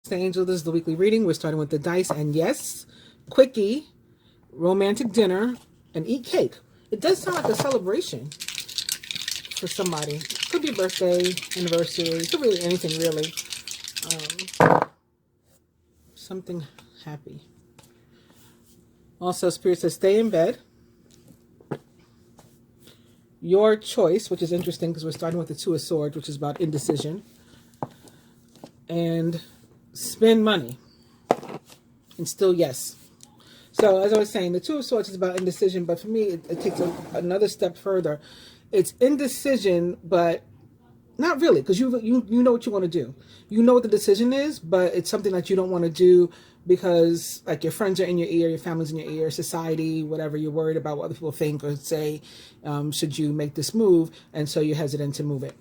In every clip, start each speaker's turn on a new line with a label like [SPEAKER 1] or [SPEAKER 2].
[SPEAKER 1] The Angel. This is the weekly reading. We're starting with the dice, and yes, quickie, romantic dinner, and eat cake. It does sound like a celebration for somebody. Could be birthday, anniversary, could be anything really. Something happy. Also, Spirit says stay in bed. Your choice, which is interesting because we're starting with the Two of Swords, which is about indecision. And spend money. And still yes. So as I was saying, the Two of Swords is about indecision, but for me, it takes another step further. It's indecision, but not really, because you know what you want to do. You know what the decision is, but it's something that you don't want to do because, like, your friends are in your ear, your family's in your ear, society, whatever, you're worried about what other people think or say, should you make this move, and so you're hesitant to move it.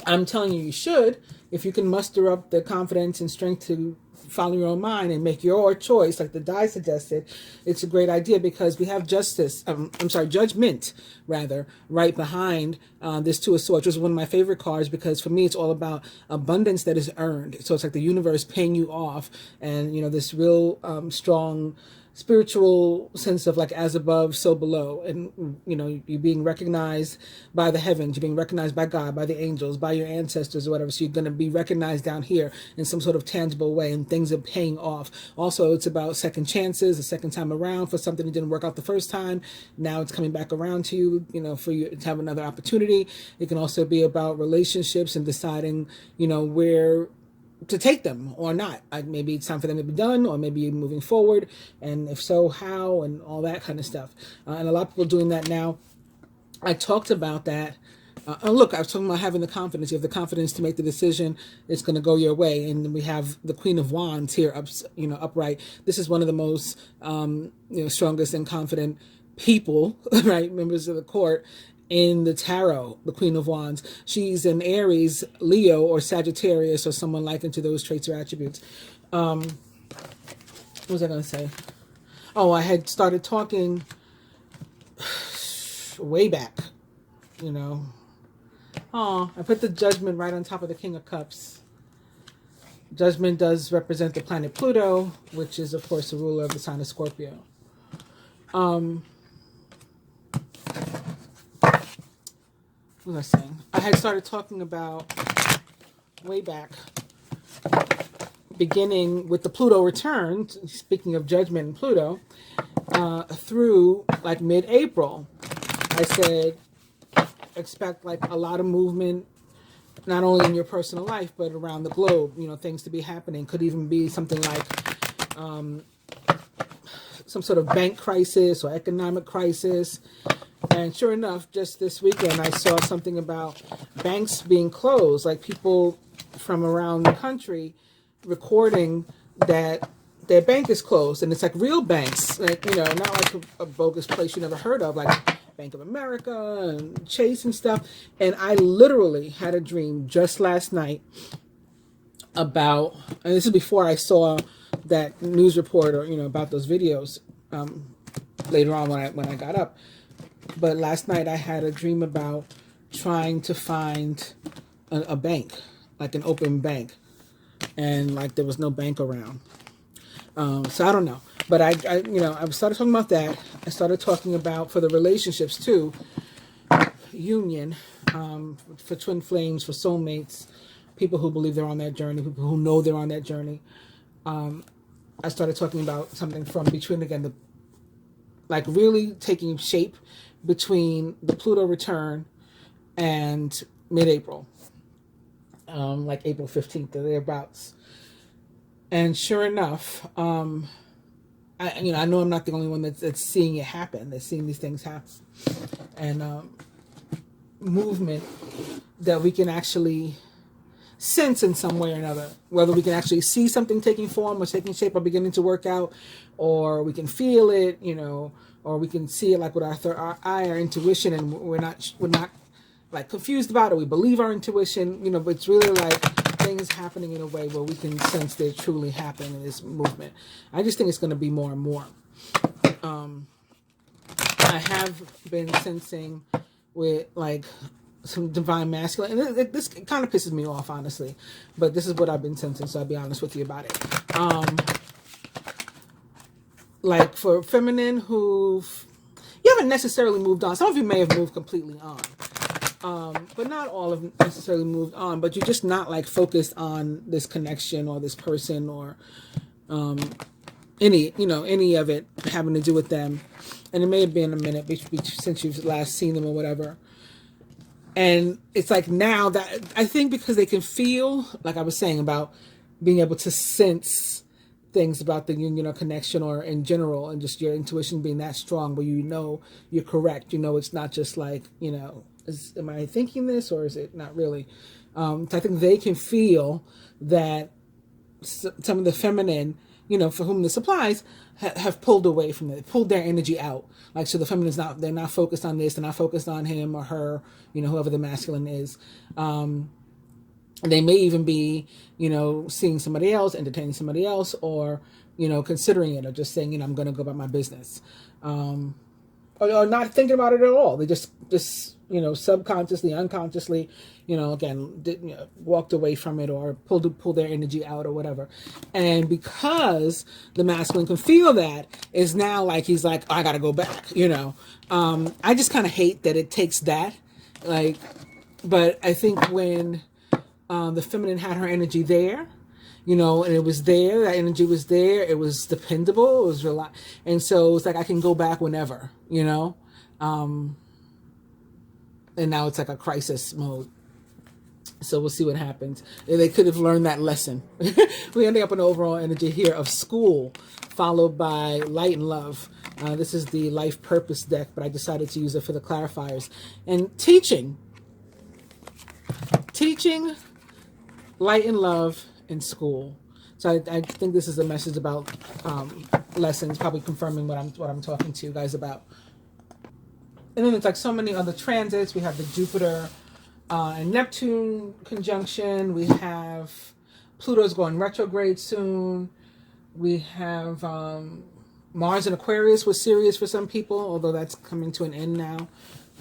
[SPEAKER 1] I'm telling you, you should, if you can muster up the confidence and strength to follow your own mind and make your choice, like the die suggested. It's a great idea because we have judgment, rather, right behind this Two of Swords, which is one of my favorite cards because for me, it's all about abundance that is earned. So it's like the universe paying you off and, you know, this real strong spiritual sense of like as above, so below. And, you know, you're being recognized by the heavens, you're being recognized by God, by the angels, by your ancestors or whatever. So you're going to be recognized down here in some sort of tangible way and things are paying off. Also, it's about second chances, a second time around for something that didn't work out the first time. Now it's coming back around to you, you know, for you to have another opportunity. It can also be about relationships and deciding, you know, where to take them or not. Maybe it's time for them to be done, or maybe you're moving forward, and if so, how, and all that kind of stuff. And a lot of people are doing that now. I talked about that. Look, I was talking about having the confidence. You have the confidence to make the decision. It's going to go your way. And we have the Queen of Wands here, upright. This is one of the most, strongest and confident people, right? Members of the court in the tarot, the Queen of Wands. She's an Aries, Leo, or Sagittarius, or someone likened to those traits or attributes. What was I going to say? Oh, I had started talking way back, you know. Oh, I put the Judgment right on top of the King of Cups. Judgment does represent the planet Pluto, which is, of course, the ruler of the sign of Scorpio. What was I saying? I had started talking about way back, beginning with the Pluto return, speaking of Judgment and Pluto, through like mid-April. I said, expect like a lot of movement, not only in your personal life, but around the globe, you know, things to be happening. Could even be something like some sort of bank crisis or economic crisis. And sure enough, just this weekend, I saw something about banks being closed, like people from around the country recording that their bank is closed. And it's like real banks, like, you know, not like a bogus place you never heard of, like Bank of America and Chase and stuff. And I literally had a dream just last night about, and this is before I saw that news report or, you know, about those videos later on when I got up. But last night I had a dream about trying to find a bank, like an open bank, and like there was no bank around. So I don't know, but I started talking about that. I started talking about, for the relationships too, union, for twin flames, for soulmates, people who believe they're on that journey, people who know they're on that journey. I started talking about something from between, again, like really taking shape between the Pluto return and mid-April, like April 15th or thereabouts. And sure enough, I know I'm not the only one that's seeing it happen, that's seeing these things happen. And movement that we can actually sense in some way or another, whether we can actually see something taking form or taking shape or beginning to work out, or we can feel it, you know, or we can see it like with our eye, our intuition, and we're not like confused about it. We believe our intuition, you know, but it's really like things happening in a way where we can sense they're truly happening in this movement. I just think it's going to be more and more. I have been sensing with like some divine masculine. And this kind of pisses me off, honestly. But this is what I've been sensing, so I'll be honest with you about it. Like for feminine you haven't necessarily moved on. Some of you may have moved completely on. But not all have necessarily moved on. But you're just not like focused on this connection or this person or any of it having to do with them. And it may have been a minute since you've last seen them or whatever. And it's like now that I think because they can feel, like I was saying about being able to sense things about the connection or in general, and just your intuition being that strong where you're correct. It's not just like, am I thinking this or is it not really? So I think they can feel that some of the feminine, for whom this applies, have pulled away from it, pulled their energy out. Like, so the feminine they're not focused on this, they're not focused on him or her, whoever the masculine is. They may even be, seeing somebody else, entertaining somebody else, or, considering it, or just saying, I'm going to go about my business. Or not thinking about it at all. They just subconsciously, unconsciously, walked away from it or pulled their energy out or whatever. And because the masculine can feel that, is now like, he's like, I got to go back, I just kind of hate that it takes that. Like, but I think when the feminine had her energy there, and it was there, that energy was there, it was dependable, it was and so it's like I can go back whenever, and now it's like a crisis mode. So we'll see what happens. They could have learned that lesson. We're ending up in the overall energy here of school, followed by light and love. This is the life purpose deck, but I decided to use it for the clarifiers. And teaching, light and love in school. So I think this is a message about lessons, probably confirming what I'm talking to you guys about. And then it's like so many other transits. We have the Jupiter and Neptune conjunction. We have Pluto's going retrograde soon. We have Mars and Aquarius was serious for some people, although that's coming to an end now.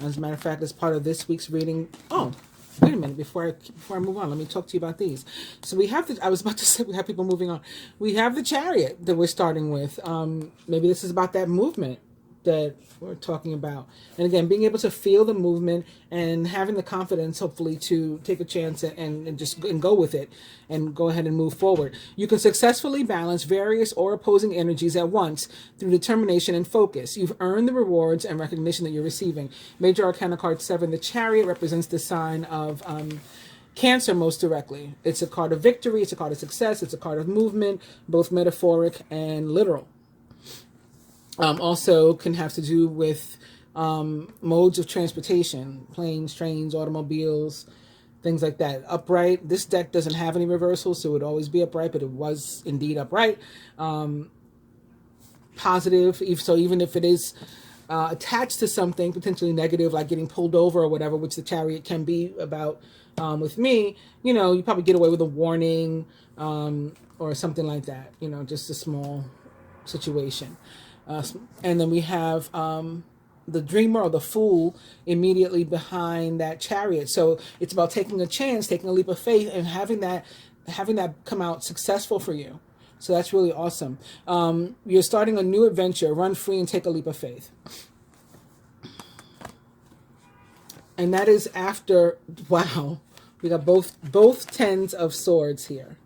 [SPEAKER 1] As a matter of fact, as part of this week's reading. Oh, wait a minute, before I move on, let me talk to you about these. So we have I was about to say we have people moving on. We have the Chariot that we're starting with. Maybe this is about that movement that we're talking about. And again, being able to feel the movement and having the confidence, hopefully, to take a chance and just go with it and go ahead and move forward. You can successfully balance various or opposing energies at once through determination and focus. You've earned the rewards and recognition that you're receiving. Major Arcana card 7, the Chariot, represents the sign of Cancer most directly. It's a card of victory, it's a card of success, it's a card of movement, both metaphoric and literal. Also can have to do with modes of transportation, planes, trains, automobiles, things like that. Upright, this deck doesn't have any reversals, so it would always be upright, but it was indeed upright. Positive, so even if it is attached to something potentially negative, like getting pulled over or whatever, which the Chariot can be about with me, you probably get away with a warning or something like that, just a small situation. And then we have the Dreamer or the Fool immediately behind that Chariot. So it's about taking a chance, taking a leap of faith, and having that come out successful for you. So that's really awesome. You're starting a new adventure. Run free and take a leap of faith. And that is after, wow, we got both tens of swords here.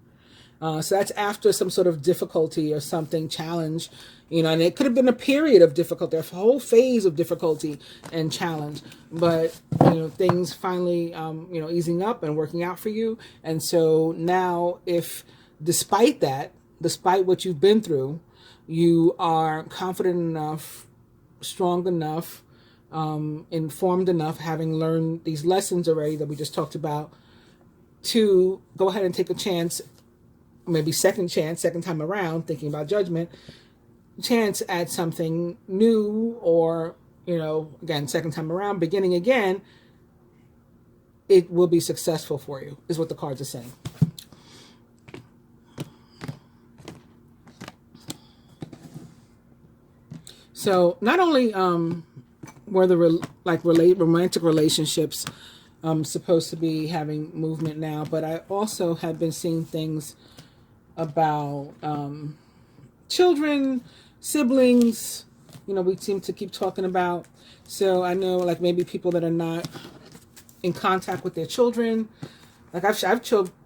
[SPEAKER 1] So that's after some sort of difficulty or something, challenge, and it could have been a period of difficulty, a whole phase of difficulty and challenge, but, things finally, easing up and working out for you. And so now despite what you've been through, you are confident enough, strong enough, informed enough, having learned these lessons already that we just talked about, to go ahead and take a chance, maybe second time around, thinking about judgment, chance at something new, or, again, second time around, beginning again, it will be successful for you, is what the cards are saying. So not only were the romantic relationships I'm supposed to be having movement now, but I also have been seeing things about children, siblings, we seem to keep talking about. So I know, like, maybe people that are not in contact with their children. Like, I've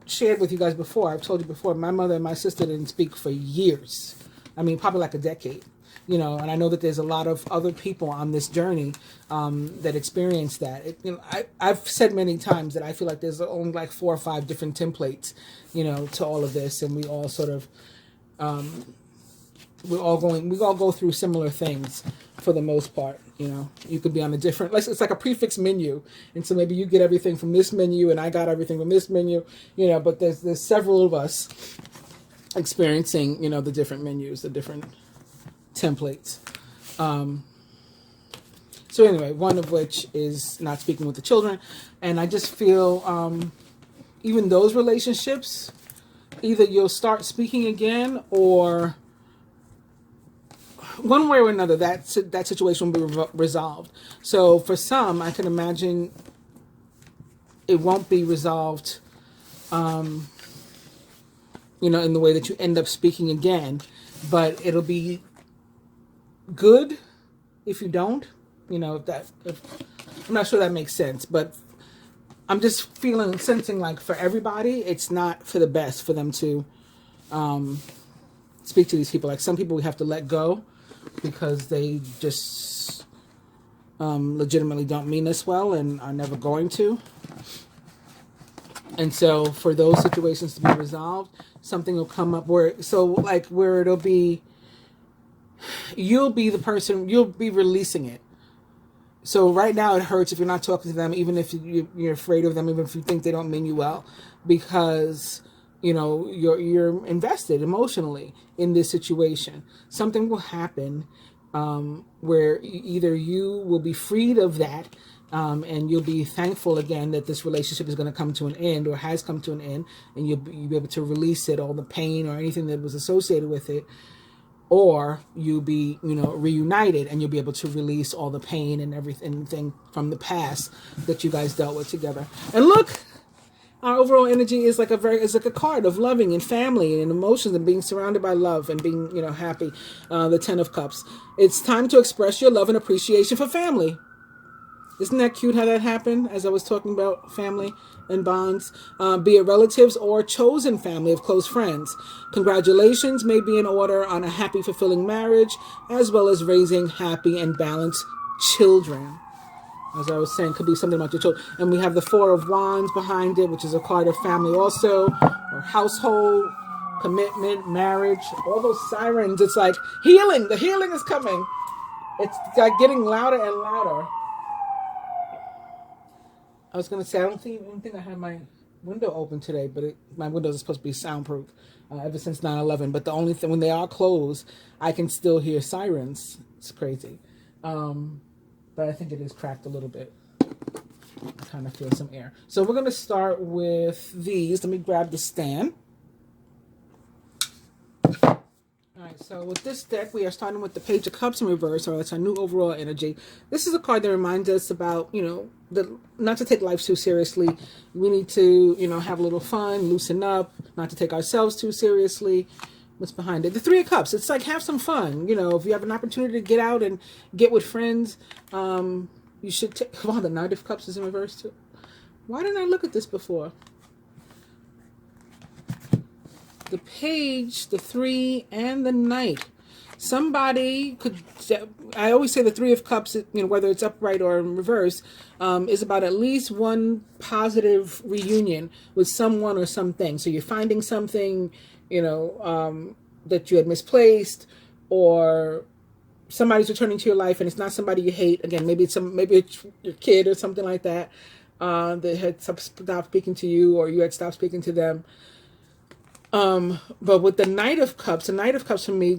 [SPEAKER 1] shared with you guys before. I've told you before, my mother and my sister didn't speak for years. I mean, probably like a decade. And I know that there's a lot of other people on this journey that experience that. I've said many times that I feel like there's only like 4 or 5 different templates, to all of this, and we all sort of, we all go through similar things for the most part. You could be on a different, it's like a prefix menu, and so maybe you get everything from this menu, and I got everything from this menu, but there's several of us experiencing, the different menus, the different templates. So anyway, one of which is not speaking with the children, and I just feel even those relationships, either you'll start speaking again, or one way or another, that situation will be resolved. So for some, I can imagine it won't be resolved, in the way that you end up speaking again, but it'll be good if you don't. I'm not sure that makes sense, but I'm just sensing like for everybody, it's not for the best for them to speak to these people. Like, some people we have to let go because they just legitimately don't mean us well and are never going to. And so for those situations to be resolved, something will come up where it'll be, you'll be the person, you'll be releasing it. So right now it hurts if you're not talking to them, even if you're afraid of them, even if you think they don't mean you well, because you're invested emotionally in this situation. Something will happen where either you will be freed of that, and you'll be thankful again that this relationship is going to come to an end, or has come to an end, and you'll be able to release it, all the pain or anything that was associated with it. Or you'll be, reunited, and you'll be able to release all the pain and everything from the past that you guys dealt with together. And look, our overall energy is like a card of loving and family and emotions and being surrounded by love and being, happy. The 10 of Cups. It's time to express your love and appreciation for family. Isn't that cute how that happened, as I was talking about family and bonds? Be it relatives or chosen family of close friends. Congratulations may be in order on a happy, fulfilling marriage, as well as raising happy and balanced children. As I was saying, could be something about your children. And we have the 4 of Wands behind it, which is a card of family also, or household, commitment, marriage, all those sirens. It's like healing. The healing is coming. It's like getting louder and louder. I was going to say, I don't think I had my window open today, but my windows are supposed to be soundproof ever since 9/11. But the only thing, when they are closed, I can still hear sirens. It's crazy. But I think it is cracked a little bit. I kind of feel some air. So we're going to start with these. Let me grab the stand. All right, so with this deck, we are starting with the Page of Cups in reverse, or it's our new overall energy. This is a card that reminds us about, not to take life too seriously. We need to, have a little fun, loosen up, not to take ourselves too seriously. What's behind it? The 3 of Cups. It's like, have some fun. If you have an opportunity to get out and get with friends, you should take... Wow, the Knight of Cups is in reverse too. Why didn't I look at this before? The Page, the 3, and the Knight. Somebody could... I always say the 3 of Cups, whether it's upright or in reverse, is about at least one positive reunion with someone or something. So you're finding something... that you had misplaced, or somebody's returning to your life and it's not somebody you hate. Again, maybe it's your kid or something like that, that had stopped speaking to you, or you had stopped speaking to them. But with the Knight of Cups, the Knight of Cups for me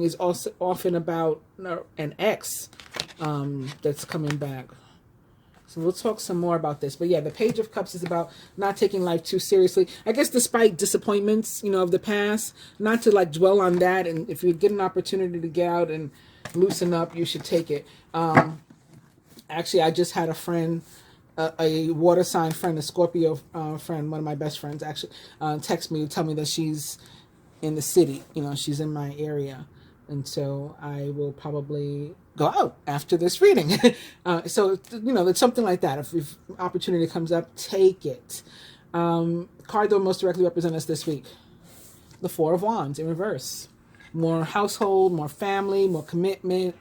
[SPEAKER 1] is also often about an ex that's coming back. So we'll talk some more about this. But yeah, the Page of Cups is about not taking life too seriously. I guess despite disappointments, of the past, not to like dwell on that. And if you get an opportunity to get out and loosen up, you should take it. Actually, I just had a friend a water sign friend, a Scorpio friend, one of my best friends actually, text me to tell me that she's in the city. She's in my area. And so I will probably go out after this reading. So, it's something like that. If opportunity comes up, take it. Card that will most directly represent us this week. The Four of Wands in reverse. More household, more family, more commitment,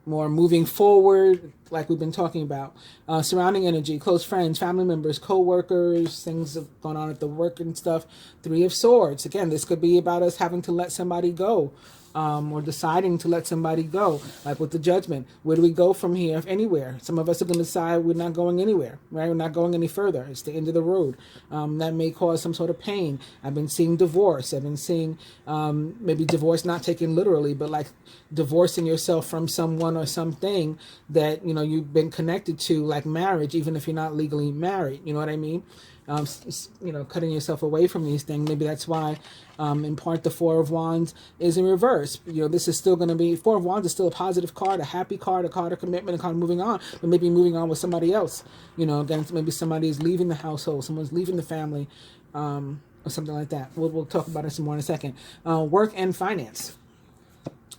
[SPEAKER 1] more moving forward, like we've been talking about. Surrounding energy, close friends, family members, co-workers, things have gone on at the work and stuff. Three of Swords. Again, this could be about us having to let somebody go. Or deciding to let somebody go, like with the Judgment. Where do we go from here, if anywhere? Some of us are going to decide we're not going anywhere, right? We're not going any further. It's the end of the road. That may cause some sort of pain. I've been seeing divorce. I've been seeing maybe divorce not taken literally, but like divorcing yourself from someone or something that, you've been connected to, like marriage, even if you're not legally married. You know what I mean? Cutting yourself away from these things. Maybe that's why, in part, the Four of Wands is in reverse. This is still going to be, Four of Wands is still a positive card, a happy card, a card of commitment, a card of moving on, but maybe moving on with somebody else. Again, maybe somebody's leaving the household, someone's leaving the family, or something like that. We'll talk about it some more in a second. Work and finance.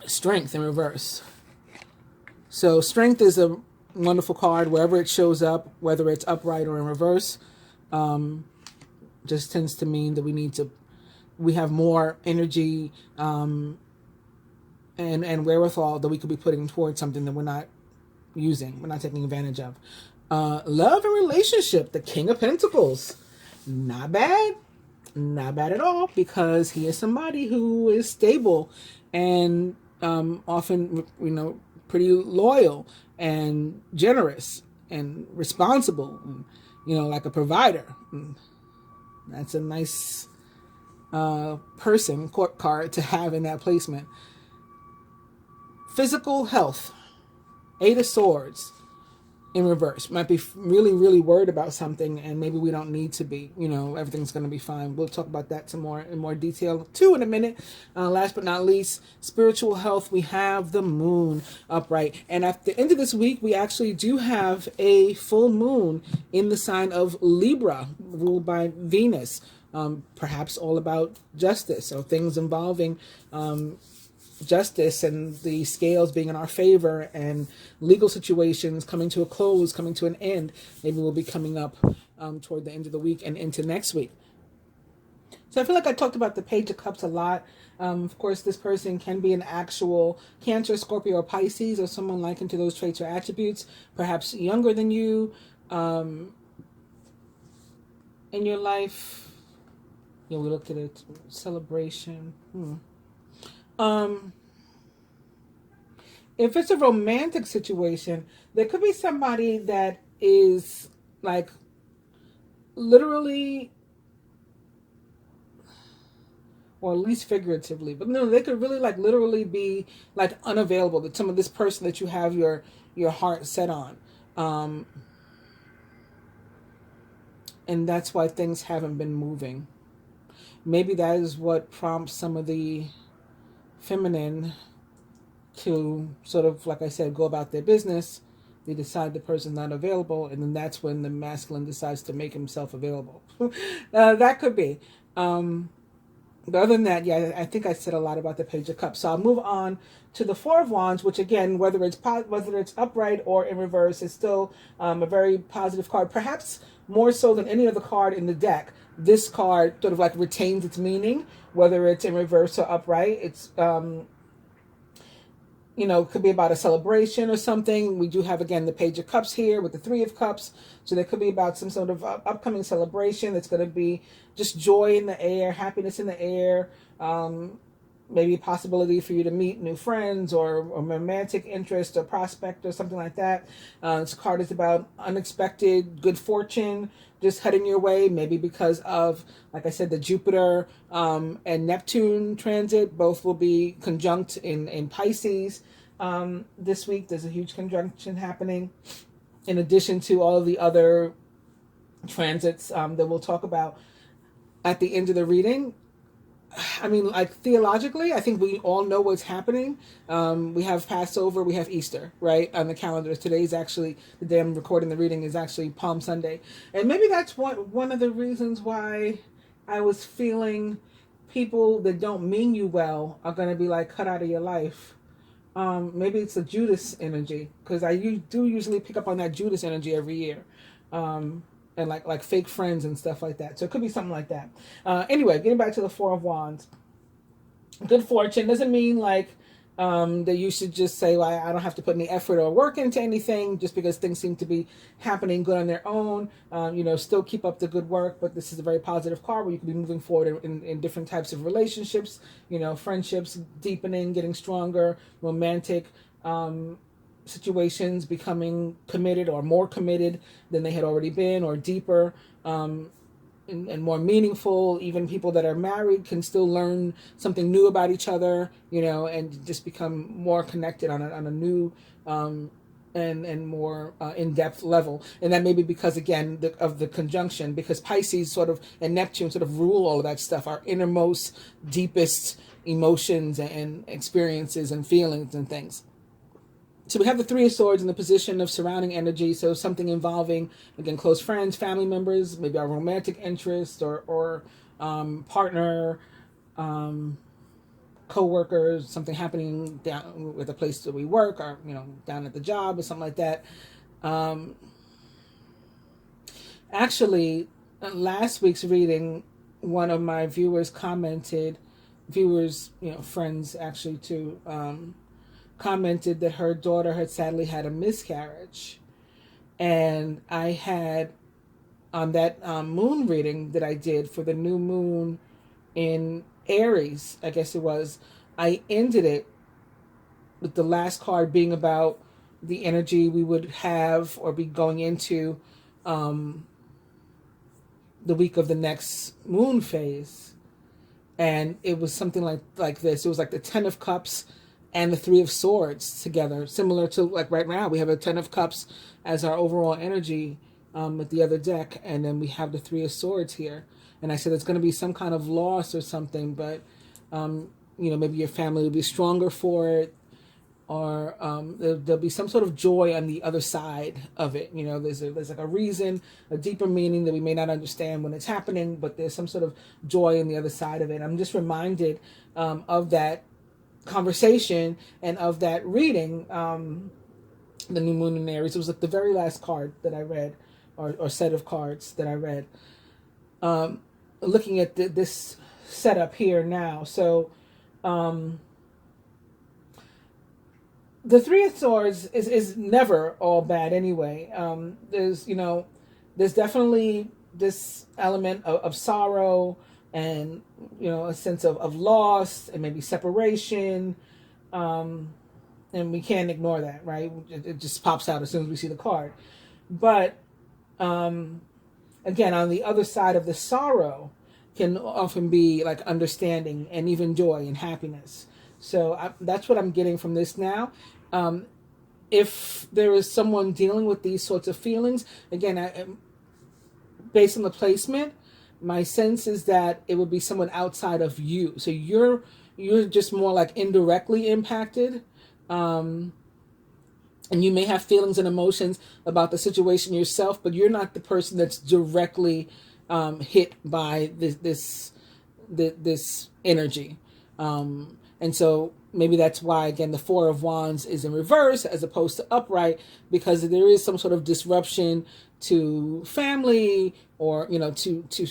[SPEAKER 1] Strength in reverse. So strength is a wonderful card wherever it shows up, whether it's upright or in reverse. Just tends to mean that we have more energy and wherewithal that we could be putting towards something that we're not using, we're not taking advantage of. Love and relationship, the King of Pentacles. Not bad at all, because he is somebody who is stable and often, pretty loyal and generous and responsible, and, like a provider. That's a nice person, court card to have in that placement. Physical health. Eight of Swords in reverse. Might be really, really worried about something, and maybe we don't need to be. Everything's going to be fine. We'll talk about that some more in more detail too in a minute. Last but not least, spiritual health. We have the moon upright, and at the end of this week, we actually do have a full moon in the sign of Libra, ruled by Venus. Perhaps all about justice, or things involving justice and the scales being in our favor, and legal situations coming to a close, coming to an end. Maybe we'll be coming up toward the end of the week and into next week. So I feel like I talked about the Page of Cups a lot. Of course, this person can be an actual Cancer, Scorpio, or Pisces, or someone likened to those traits or attributes, perhaps younger than you in your life. We looked at it. Celebration. If it's a romantic situation, there could be somebody that is like literally, or at least figuratively, but no, they could really like literally be like unavailable to some of this person that you have your heart set on. And that's why things haven't been moving. Maybe that is what prompts some of the feminine to sort of, like I said, go about their business. They decide the person's not available, and then that's when the masculine decides to make himself available. That could be. But other than that, yeah, I think I said a lot about the Page of Cups. So I'll move on to the Four of Wands, which again, whether it's upright or in reverse, is still a very positive card. Perhaps more so than any other card in the deck. This card sort of like retains its meaning, whether it's in reverse or upright. It's could be about a celebration or something. We do have, again, the Page of Cups here with the Three of Cups. So there could be about some sort of upcoming celebration that's going to be just joy in the air, happiness in the air, maybe a possibility for you to meet new friends or romantic interest or prospect or something like that. This card is about unexpected good fortune just heading your way, maybe because of, like I said, the Jupiter and Neptune transit. Both will be conjunct in Pisces this week. There's a huge conjunction happening, in addition to all of the other transits that we'll talk about at the end of the reading. I mean, like theologically, I think we all know what's happening. We have Passover, we have Easter, right, on the calendar. Today's actually the day I'm recording the reading is actually Palm Sunday, and maybe that's one of the reasons why I was feeling people that don't mean you well are going to be like cut out of your life. Maybe it's a Judas energy, because do usually pick up on that Judas energy every year. And like fake friends and stuff like that. So it could be something like that. Anyway, getting back to the Four of Wands. Good fortune doesn't mean like that you should just say, well, I don't have to put any effort or work into anything just because things seem to be happening good on their own. Still keep up the good work, but this is a very positive card where you can be moving forward in different types of relationships, friendships deepening, getting stronger, romantic situations becoming committed or more committed than they had already been, or deeper and more meaningful. Even people that are married can still learn something new about each other, and just become more connected on a new and more in-depth level. And that may be because, again, of the conjunction, because Pisces sort of and Neptune sort of rule all of that stuff, our innermost, deepest emotions and experiences and feelings and things. So we have the Three of Swords in the position of surrounding energy. So something involving, again, close friends, family members, maybe our romantic interest or partner, co-workers, something happening down with the place that we work, or down at the job or something like that. Actually, last week's reading, one of my friends actually too, commented that her daughter had sadly had a miscarriage. And I had, on that moon reading that I did for the new moon in Aries, I guess it was, I ended it with the last card being about the energy we would have or be going into the week of the next moon phase. And it was something like this. It was like the 10 of Cups and the Three of Swords together, similar to like right now we have a 10 of Cups as our overall energy with the other deck, and then we have the Three of Swords here. And I said it's going to be some kind of loss or something, but maybe your family will be stronger for it, or there'll be some sort of joy on the other side of it. There's like a reason, a deeper meaning that we may not understand when it's happening, but there's some sort of joy on the other side of it. I'm just reminded of that conversation and of that reading, the new moon in Aries. It was like the very last card that I read, or set of cards that I read. Looking at this setup here now, so the Three of Swords is never all bad anyway. There's definitely this element of sorrow, and a sense of loss and maybe separation, and we can't ignore that, right? It just pops out as soon as we see the card. But again, on the other side of the sorrow can often be like understanding and even joy and happiness. So that's what I'm getting from this now. If there is someone dealing with these sorts of feelings, again, based on the placement, my sense is that it would be someone outside of you. So you're just more like indirectly impacted. And you may have feelings and emotions about the situation yourself, but you're not the person that's directly hit by this energy. And so maybe that's why, again, the Four of Wands is in reverse as opposed to upright, because there is some sort of disruption to family, or, to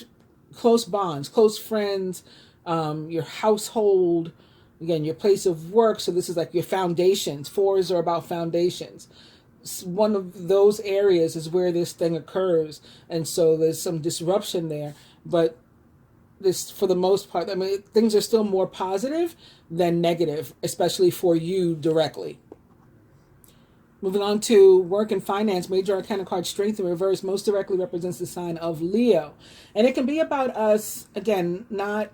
[SPEAKER 1] close bonds, close friends, your household, again, your place of work. So this is like your foundations. Fours are about foundations. One of those areas is where this thing occurs. And so there's some disruption there. But this, for the most part, things are still more positive than negative, especially for you directly. Moving on to work and finance, Major Arcana card Strength in reverse most directly represents the sign of Leo. And it can be about us, again, not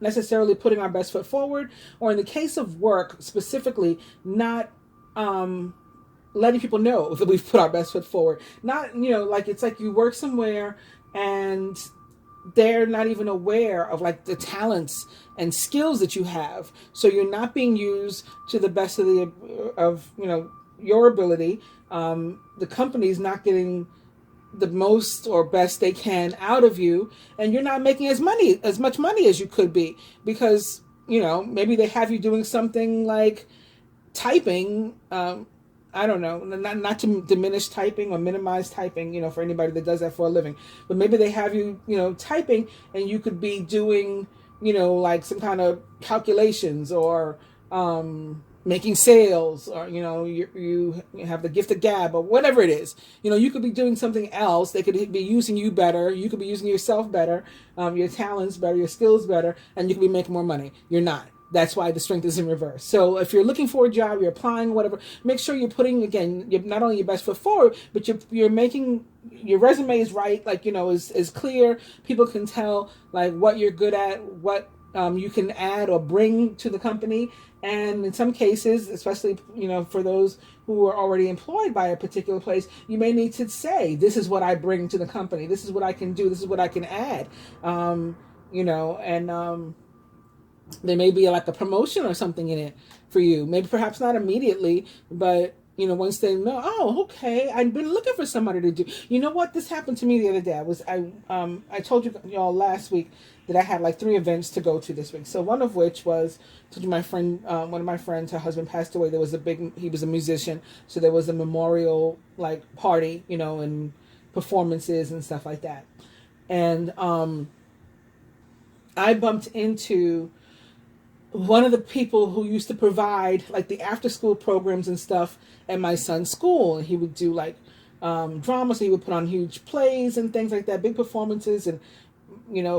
[SPEAKER 1] necessarily putting our best foot forward, or in the case of work specifically, not letting people know that we've put our best foot forward. Not, like it's like you work somewhere and they're not even aware of like the talents and skills that you have. So you're not being used to the best of your ability. The company's not getting the most or best they can out of you, and you're not making as much money as you could be, because maybe they have you doing something like typing. I don't know, not to diminish typing or minimize typing, for anybody that does that for a living, but maybe they have you, typing, and you could be doing, like some kind of calculations, or making sales, or you have the gift of gab, or whatever it is. You could be doing something else. They could be using you better. You could be using yourself better, your talents better, your skills better, and you could be making more money. You're not. That's why the strength is in reverse. So if you're looking for a job, you're applying, whatever, make sure you're putting, again, you're not only your best foot forward, but you're making your resume is right, like, is clear. People can tell like what you're good at, what you can add or bring to the company. And in some cases, especially, for those who are already employed by a particular place, you may need to say, this is what I bring to the company. This is what I can do. This is what I can add. There may be like a promotion or something in it for you. Maybe perhaps not immediately, but once they know, oh, okay, I've been looking for somebody to do. You know what? This happened to me the other day. I told y'all last week that I had like 3 events to go to this week. So one of which was to my friend, one of my friends, her husband passed away. There was he was a musician, so there was a memorial like party, and performances and stuff like that. And I bumped into one of the people who used to provide like the after school programs and stuff at my son's school. And he would do like drama, so he would put on huge plays and things like that, big performances, and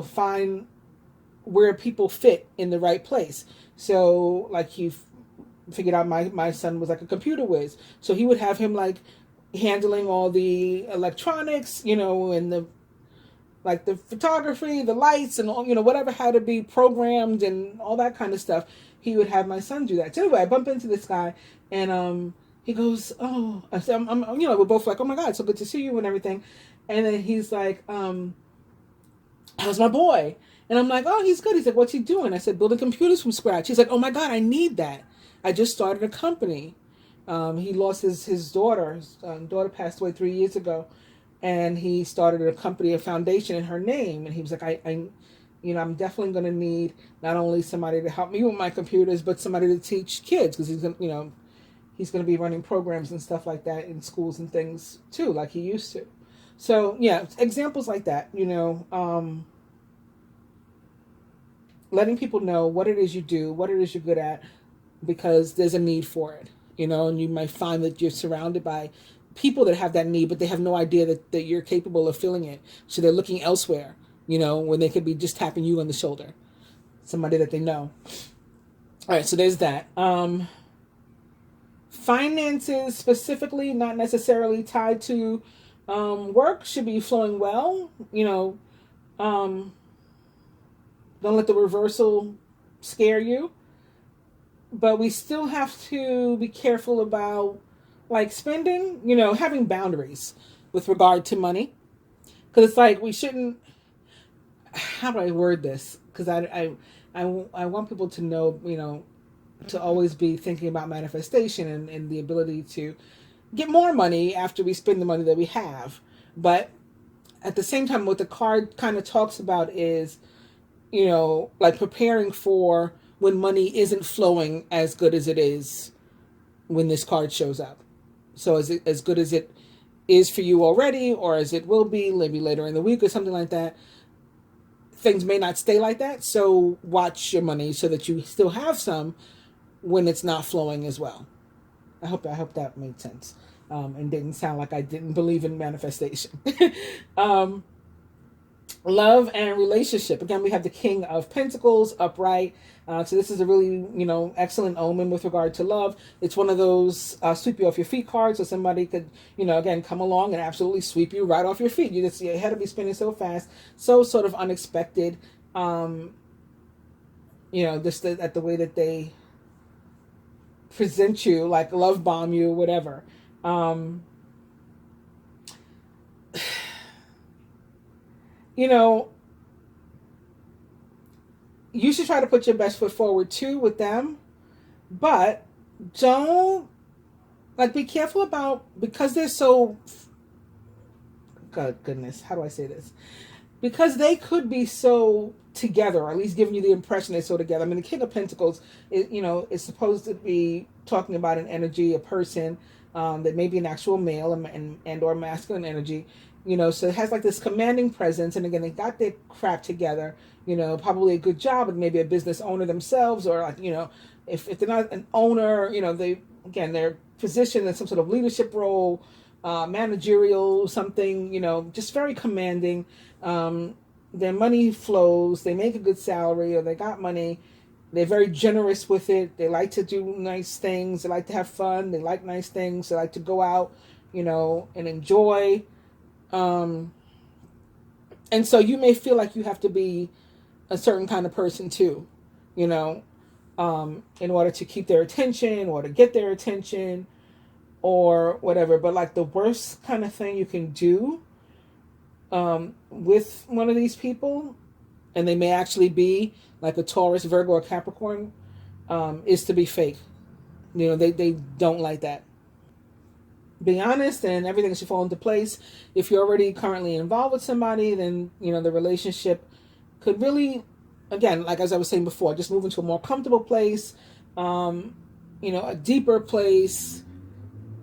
[SPEAKER 1] find where people fit in the right place. So like he figured out my son was like a computer whiz, so he would have him like handling all the electronics, and the photography, the lights, and all, whatever had to be programmed and all that kind of stuff. He would have my son do that. So anyway, I bump into this guy, and he goes, "Oh," I said, I'm we're both like, "Oh my God, so good to see you," and everything. And then he's like, "How's my boy?" And I'm like, "Oh, he's good." He's like, "What's he doing?" I said, "Building computers from scratch." He's like, "Oh my God, I need that. I just started a company." He lost his daughter. His daughter passed away 3 years ago. And he started a company, a foundation in her name. And he was like, I'm definitely going to need not only somebody to help me with my computers, but somebody to teach kids, because he's going to be running programs and stuff like that in schools and things too, like he used to. So yeah, examples like that, letting people know what it is you do, what it is you're good at, because there's a need for it, and you might find that you're surrounded by people that have that need, but they have no idea that you're capable of filling it. So they're looking elsewhere, when they could be just tapping you on the shoulder. Somebody that they know. All right, so there's that. Finances specifically, not necessarily tied to work, should be flowing well. Don't let the reversal scare you. But we still have to be careful about like spending, having boundaries with regard to money. Because it's like we shouldn't, how do I word this? Because I want people to know, to always be thinking about manifestation and the ability to get more money after we spend the money that we have. But at the same time, what the card kind of talks about is, like preparing for when money isn't flowing as good as it is when this card shows up. So is it as good as it is for you already, or as it will be maybe later in the week or something like that? Things may not stay like that. So watch your money so that you still have some when it's not flowing as well. I hope that made sense. And didn't sound like I didn't believe in manifestation. Love and relationship. Again, we have the King of Pentacles upright. So this is a really, excellent omen with regard to love. It's one of those sweep you off your feet cards. So somebody could, again, come along and absolutely sweep you right off your feet. Your head will be spinning so fast, so sort of unexpected. Just at the way that they present you, like love bomb you, whatever. you should try to put your best foot forward too with them, but don't, like, be careful about, because they're so, God, goodness, how do I say this? Because they could be so together, or at least giving you the impression they're so together. I mean, the King of Pentacles, is supposed to be talking about an energy, a person that may be an actual male and or masculine energy. So it has like this commanding presence, and again, they got their crap together. Probably a good job, and maybe a business owner themselves, or like, if they're not an owner, they're positioned in some sort of leadership role, managerial something, just very commanding. Their money flows, they make a good salary, or they got money. They're very generous with it. They like to do nice things. They like to have fun. They like nice things. They like to go out, and enjoy. And so you may feel like you have to be a certain kind of person too, in order to keep their attention or to get their attention or whatever. But like the worst kind of thing you can do with one of these people, and they may actually be like a Taurus, Virgo, or Capricorn, is to be fake. They don't like that. Be honest, and everything should fall into place. If you're already currently involved with somebody, then the relationship could really, again, like as I was saying before, just move into a more comfortable place, a deeper place,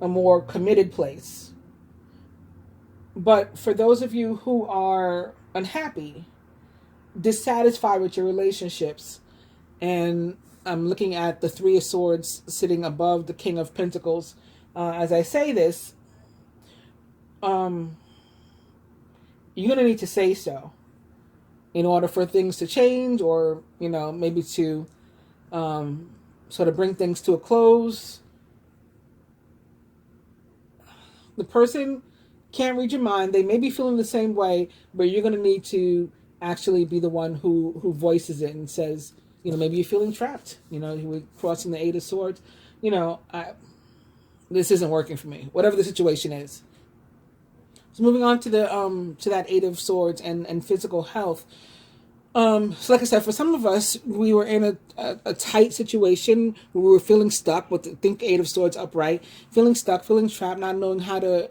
[SPEAKER 1] a more committed place. But for those of you who are unhappy, dissatisfied with your relationships, and I'm looking at the Three of Swords sitting above the King of Pentacles, as I say this, you're going to need to say so in order for things to change, or, maybe to sort of bring things to a close. The person can't read your mind. They may be feeling the same way, but you're going to need to actually be the one who voices it and says, maybe you're feeling trapped. We're crossing the Eight of Swords. This isn't working for me, whatever the situation is. So moving on to the to that Eight of Swords and physical health. So like I said, for some of us, we were in a tight situation where we were feeling stuck with think Eight of Swords upright, feeling stuck, feeling trapped, not knowing how to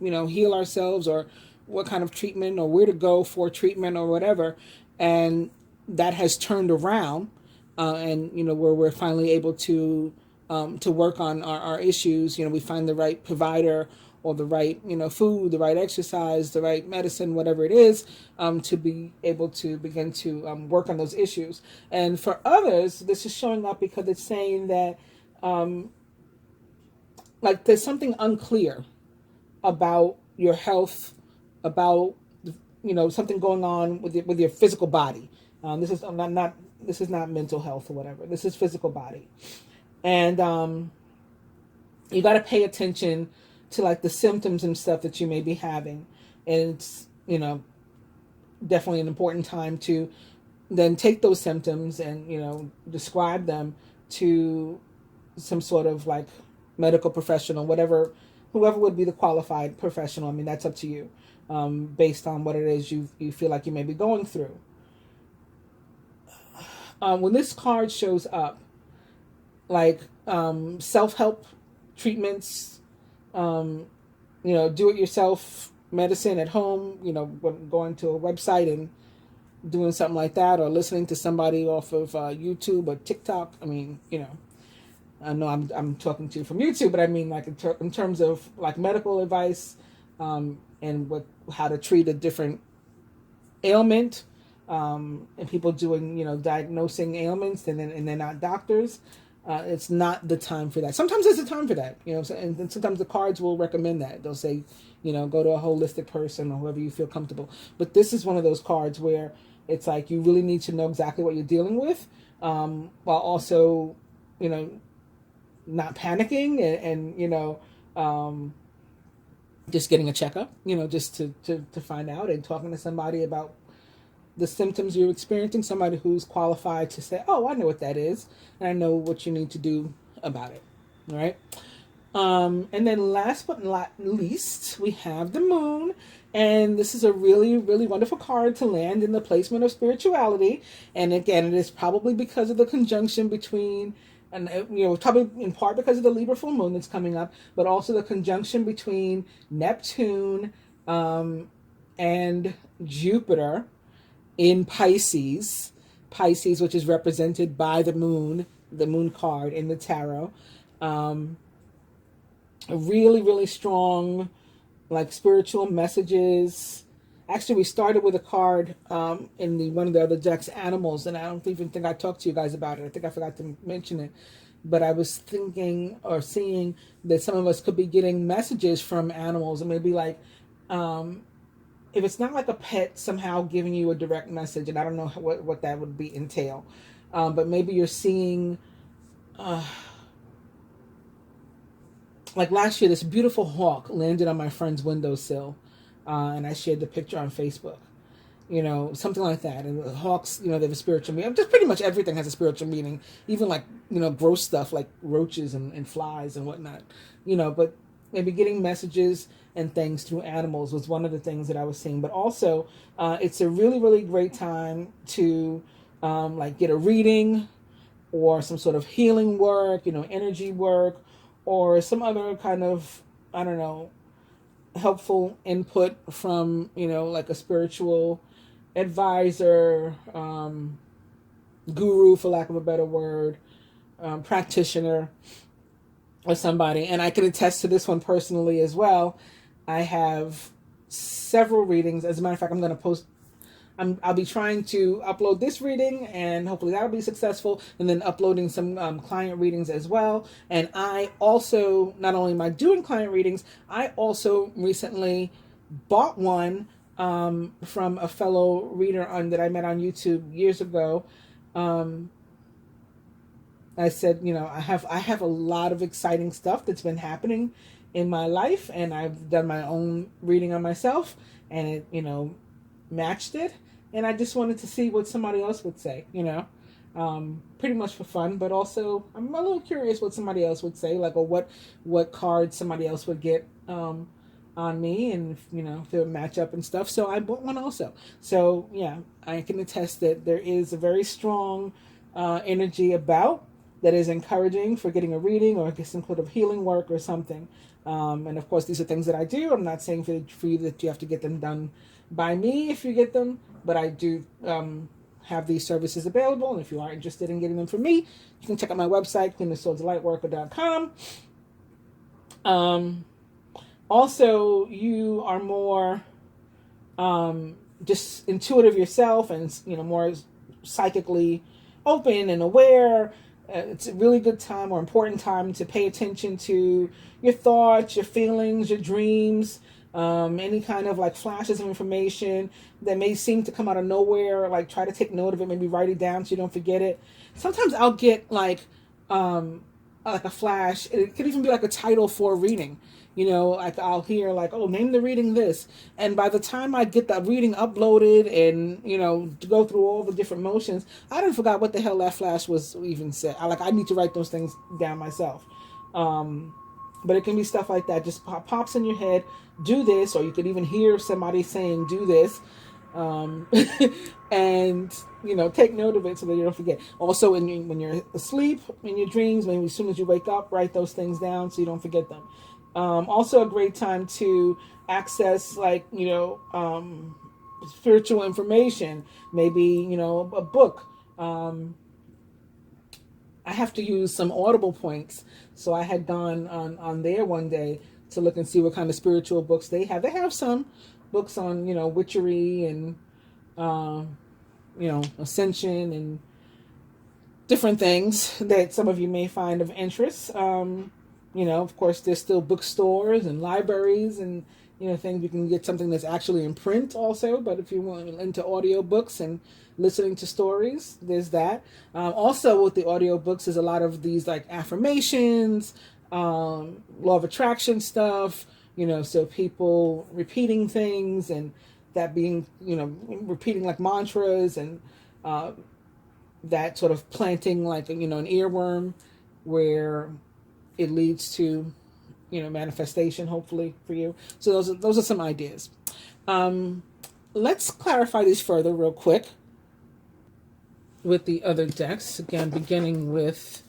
[SPEAKER 1] heal ourselves, or what kind of treatment, or where to go for treatment, or whatever. And that has turned around, and where we're finally able to work on our issues. We find the right provider, or the right, food, the right exercise, the right medicine, whatever it is, to be able to begin to work on those issues. And for others, this is showing up because it's saying that, like, there's something unclear about your health, about, something going on with your physical body. This is not mental health or whatever. This is physical body. And you got to pay attention to like the symptoms and stuff that you may be having. And it's, definitely an important time to then take those symptoms and, describe them to some sort of like medical professional, whoever would be the qualified professional. I mean, that's up to you, based on what it is you feel like you may be going through. When this card shows up, like self-help treatments, do-it-yourself medicine at home, going to a website and doing something like that, or listening to somebody off of YouTube or TikTok. I mean, I know I'm talking to you from YouTube, but I mean, like in terms of like medical advice, and how to treat a different ailment, and people doing, diagnosing ailments, and they're not doctors. It's not the time for that. Sometimes there's a time for that, and sometimes the cards will recommend that. They'll say, go to a holistic person or whoever you feel comfortable. But this is one of those cards where it's like you really need to know exactly what you're dealing with, while also, not panicking and just getting a checkup, just to find out, and talking to somebody about the symptoms you're experiencing, somebody who's qualified to say, oh, I know what that is, and I know what you need to do about it. All right. And then last but not least, we have the moon. And this is a really, really wonderful card to land in the placement of spirituality. And again, it is probably because of the conjunction between, and probably in part because of the Libra full moon that's coming up, but also the conjunction between Neptune and Jupiter in Pisces, which is represented by the moon card in the tarot. A really, really strong, like, spiritual messages. Actually, we started with a card in one of the other decks, Animals, and I don't even think I talked to you guys about it. I think I forgot to mention it. But I was thinking or seeing that some of us could be getting messages from animals, and maybe like, if it's not like a pet somehow giving you a direct message, and I don't know what that would be entail, but maybe you're seeing, like last year, this beautiful hawk landed on my friend's windowsill, and I shared the picture on Facebook. Something like that. And the hawks, they have a spiritual meaning. Just pretty much everything has a spiritual meaning, even like, gross stuff like roaches and flies and whatnot. But maybe getting messages and things through animals was one of the things that I was seeing. But also, it's a really, really great time to like get a reading or some sort of healing work, energy work, or some other kind of, I don't know, helpful input from, like a spiritual advisor, guru, for lack of a better word, practitioner, or somebody. And I can attest to this one personally as well. I have several readings. As a matter of fact, I'm going to post, I'll be trying to upload this reading, and hopefully that'll be successful, and then uploading some client readings as well. And I also, not only am I doing client readings, I also recently bought one from a fellow reader that I met on YouTube years ago. I said, I have a lot of exciting stuff that's been happening in my life, and I've done my own reading on myself, and it, matched it. And I just wanted to see what somebody else would say, pretty much for fun, but also I'm a little curious what somebody else would say, like, or what cards somebody else would get on me, and if they would match up and stuff. So I bought one also. So yeah, I can attest that there is a very strong energy about that is encouraging for getting a reading or some sort of healing work or something. And of course, these are things that I do. I'm not saying for you that you have to get them done by me if you get them, but I do have these services available, and if you are interested in getting them from me, you can check out my website, Queenofswordsthelightworker.com. Also, you are more just intuitive yourself, and more psychically open and aware. It's a really good time, or important time, to pay attention to your thoughts, your feelings, your dreams, any kind of like flashes of information that may seem to come out of nowhere. Like, try to take note of it, maybe write it down so you don't forget it. Sometimes I'll get like a flash. It could even be like a title for a reading. Like I'll hear like, oh, name the reading this. And by the time I get that reading uploaded and, to go through all the different motions, I done forgot what the hell that flash was even said. I need to write those things down myself. But it can be stuff like that. Just pops in your head, do this, or you could even hear somebody saying, do this. And, take note of it so that you don't forget. Also, when you're asleep, in your dreams, maybe as soon as you wake up, write those things down so you don't forget them. Also a great time to access, like, spiritual information, maybe, a book. I have to use some Audible points. So I had gone on there one day to look and see what kind of spiritual books they have. They have some books on, witchery and, ascension and different things that some of you may find of interest. Of course, there's still bookstores and libraries and, things. You can get something that's actually in print also. But if you want into audio books and listening to stories, there's that. Also with the audio books is a lot of these like affirmations, law of attraction stuff, so people repeating things, and that being, repeating like mantras, and that sort of planting like, an earworm where it leads to, manifestation, hopefully, for you. So those are some ideas. Let's clarify these further real quick with the other decks. Again, beginning with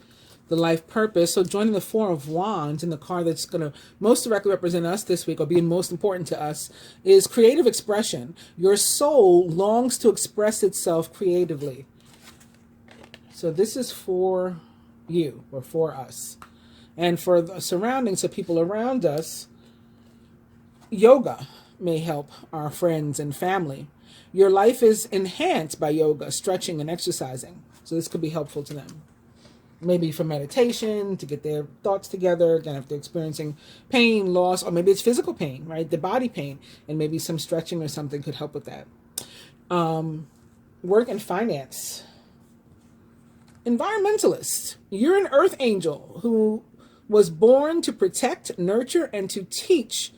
[SPEAKER 1] the life purpose. So joining the Four of Wands in the card that's going to most directly represent us this week, or being most important to us, is creative expression. Your soul longs to express itself creatively. So this is for you, or for us. And for the surroundings of people around us, yoga may help our friends and family. Your life is enhanced by yoga, stretching, and exercising. So this could be helpful to them. Maybe for meditation, to get their thoughts together. Again, if they're experiencing pain, loss, or maybe it's physical pain, right? The body pain, and maybe some stretching or something could help with that. Work and finance. Environmentalist. You're an earth angel who was born to protect, nurture, and to teach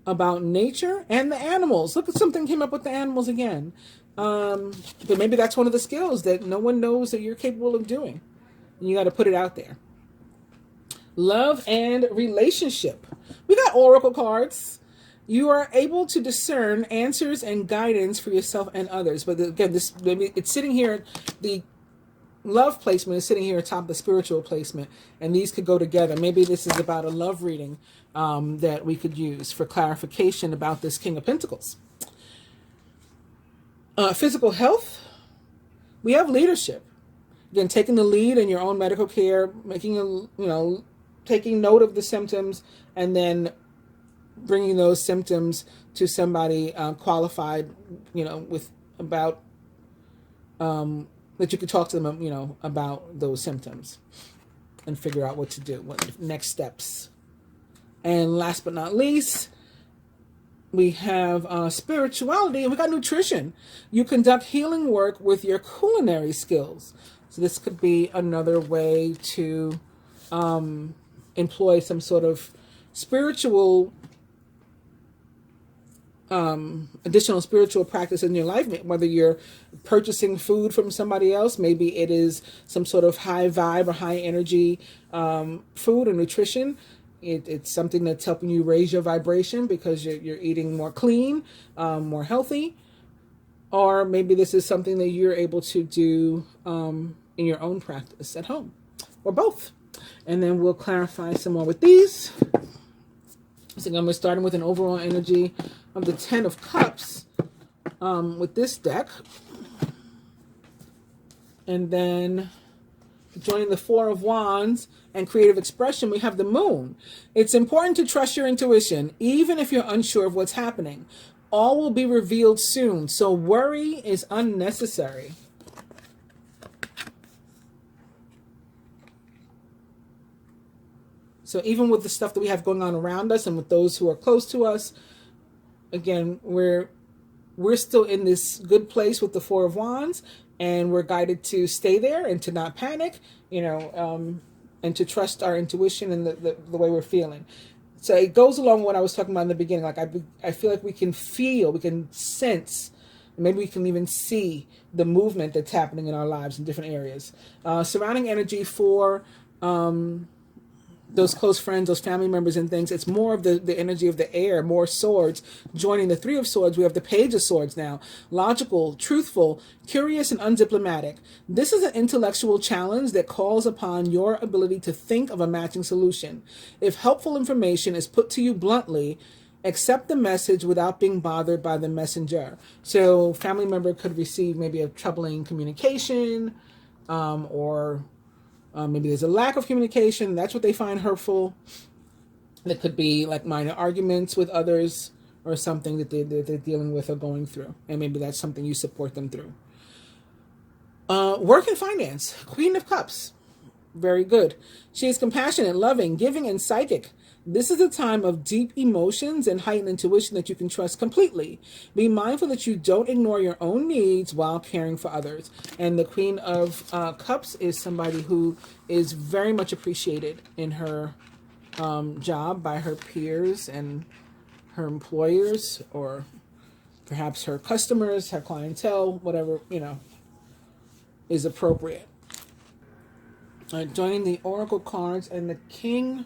[SPEAKER 1] about nature and the animals. Look at something came up with the animals again. But maybe that's one of the skills that no one knows that you're capable of doing. And you got to put it out there. Love and relationship. We got oracle cards. You are able to discern answers and guidance for yourself and others. But again, this maybe it's sitting here. The love placement is sitting here atop the spiritual placement, and these could go together. Maybe this is about a love reading that we could use for clarification about this King of Pentacles. Physical health. We have leadership. Again, taking the lead in your own medical care, taking note of the symptoms, and then bringing those symptoms to somebody qualified, with about that you could talk to them, about those symptoms and figure out what to do, what next steps. And last but not least, we have spirituality, and we got nutrition. You conduct healing work with your culinary skills. So this could be another way to employ some sort of spiritual, additional spiritual practice in your life, whether you're purchasing food from somebody else, maybe it is some sort of high vibe or high energy food or nutrition. It's something that's helping you raise your vibration because you're eating more clean, more healthy. Or maybe this is something that you're able to do in your own practice at home, or both. And then we'll clarify some more with these. So again, we're starting with an overall energy of the Ten of Cups with this deck. And then joining the Four of Wands and creative expression, we have the Moon. It's important to trust your intuition, even if you're unsure of what's happening. All will be revealed soon, so worry is unnecessary. So even with the stuff that we have going on around us and with those who are close to us, again, we're still in this good place with the Four of Wands, and we're guided to stay there and to not panic, and to trust our intuition and the way we're feeling. So it goes along with what I was talking about in the beginning. Like I feel like we can feel, we can sense, maybe we can even see the movement that's happening in our lives in different areas. Surrounding energy for those close friends, those family members and things. It's more of the energy of the air, more swords. Joining the Three of Swords, we have the Page of Swords now. Logical, truthful, curious, and undiplomatic. This is an intellectual challenge that calls upon your ability to think of a matching solution. If helpful information is put to you bluntly, accept the message without being bothered by the messenger. So family member could receive maybe a troubling communication, or maybe there's a lack of communication. That's what they find hurtful. It could be like minor arguments with others or something that they're dealing with or going through. And maybe that's something you support them through. Work and finance. Queen of Cups. Very good. She is compassionate, loving, giving, and psychic. This is a time of deep emotions and heightened intuition that you can trust completely. Be mindful that you don't ignore your own needs while caring for others. And the Queen of Cups is somebody who is very much appreciated in her job by her peers and her employers, or perhaps her customers, her clientele, whatever, is appropriate. Joining the Oracle cards and the King